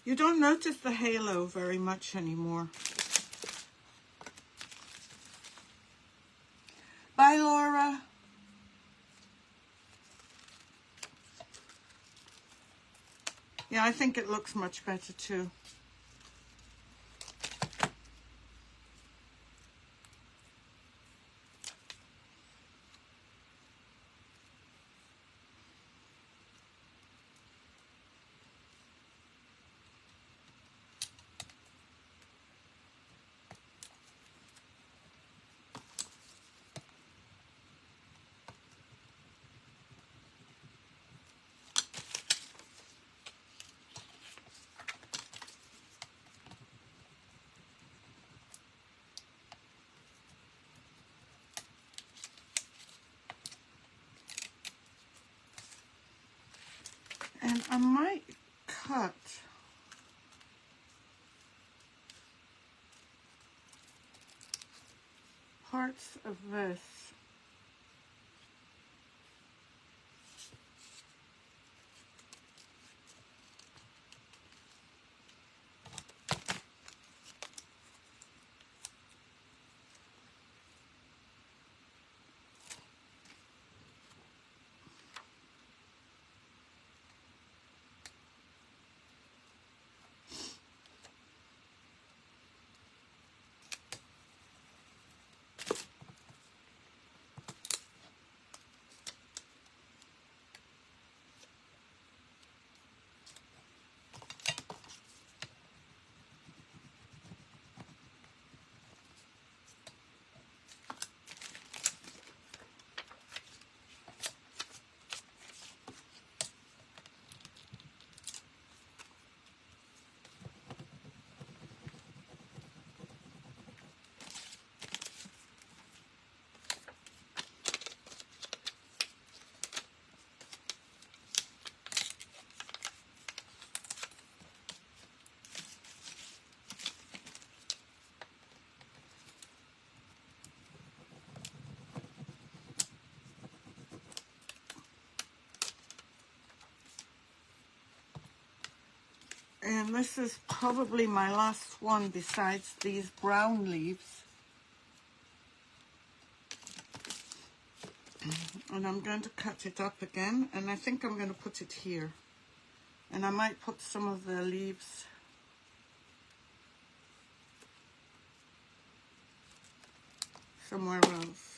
You don't notice the halo very much anymore. Bye, Laura. Yeah, I think it looks much better too. And I might cut parts of this. And this is probably my last one besides these brown leaves. And I'm going to cut it up again, and I think I'm going to put it here. And I might put some of the leaves somewhere else.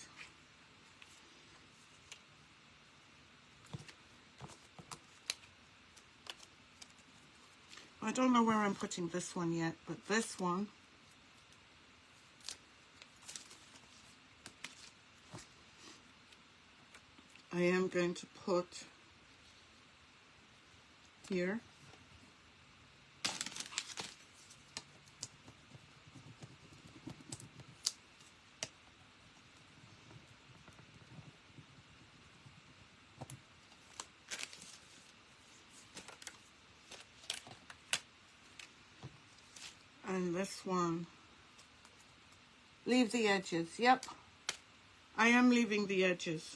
I don't know where I'm putting this one yet, but this one, I am going to put here. And this one, leave the edges. Yep, I am leaving the edges.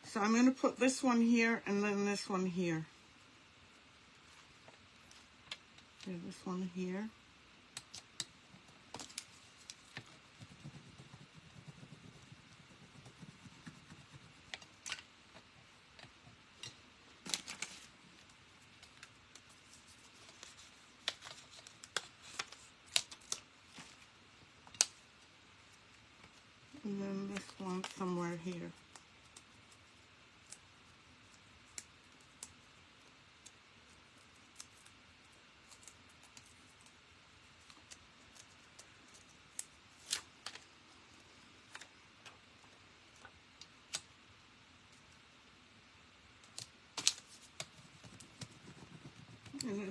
So I'm going to put this one here and then this one here. Okay, this one here. And then this one somewhere here.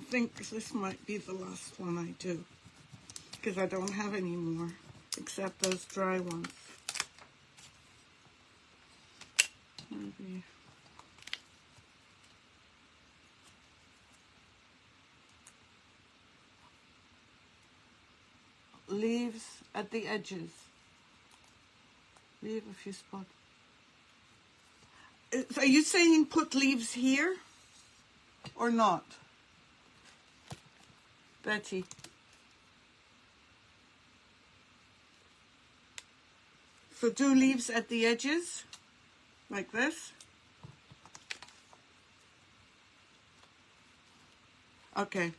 think this might be the last one I do, because I don't have any more except those dry ones. Maybe. Leaves at the edges. Leave a few spots. Are you saying put leaves here or not, Betty? So do leaves at the edges, like this. Okay.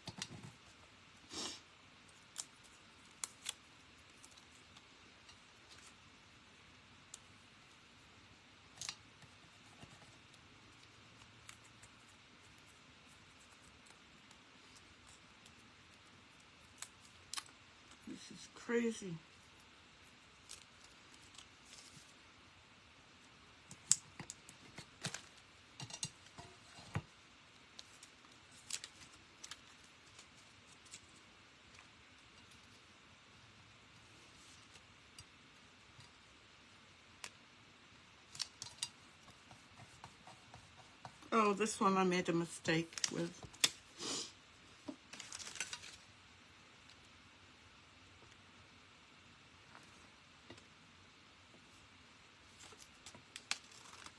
This is crazy. Oh, this one I made a mistake with.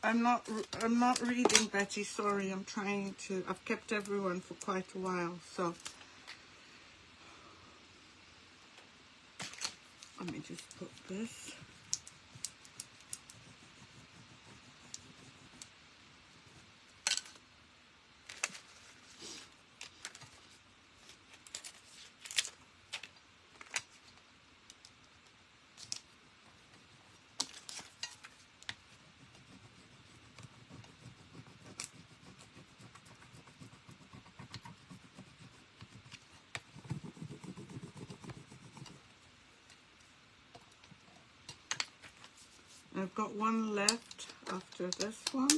I'm not reading, Betty, sorry. I'm trying to, I've kept everyone for quite a while, so let me just put this. I've got one left after this one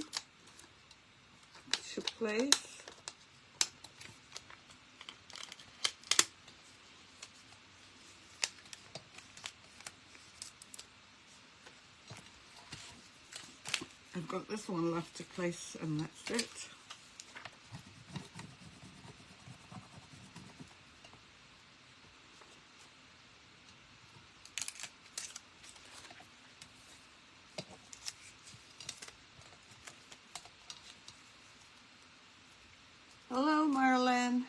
to place. I've got this one left to place, and that's it. Hello, Marlene.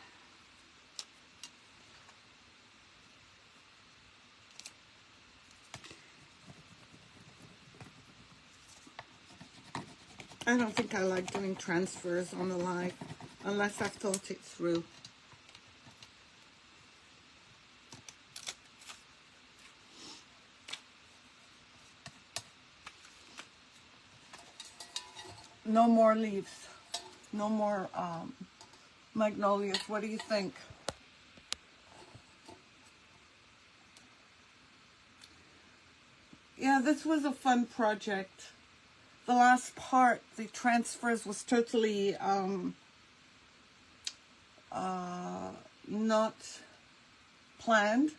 I don't think I like doing transfers on the live unless I've thought it through. No more leaves. No more magnolias. What do you think? Yeah, this was a fun project. The last part, the transfers, was totally not planned.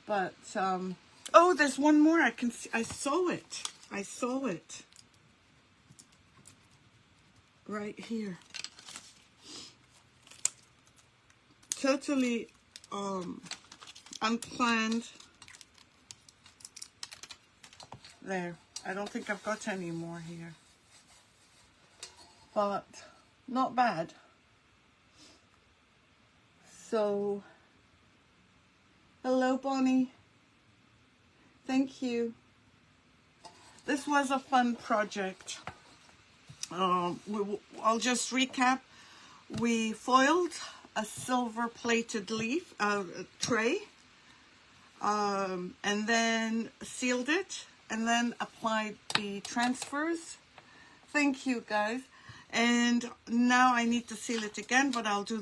But oh, there's one more. I can see. I saw it. I saw it right here. Totally unplanned. There. I don't think I've got any more here. But not bad. So, hello, Bonnie. Thank you. This was a fun project. I'll just recap. We foiled a silver-plated leaf tray, and then sealed it, and then applied the transfers. Thank you, guys. And now I need to seal it again, but I'll do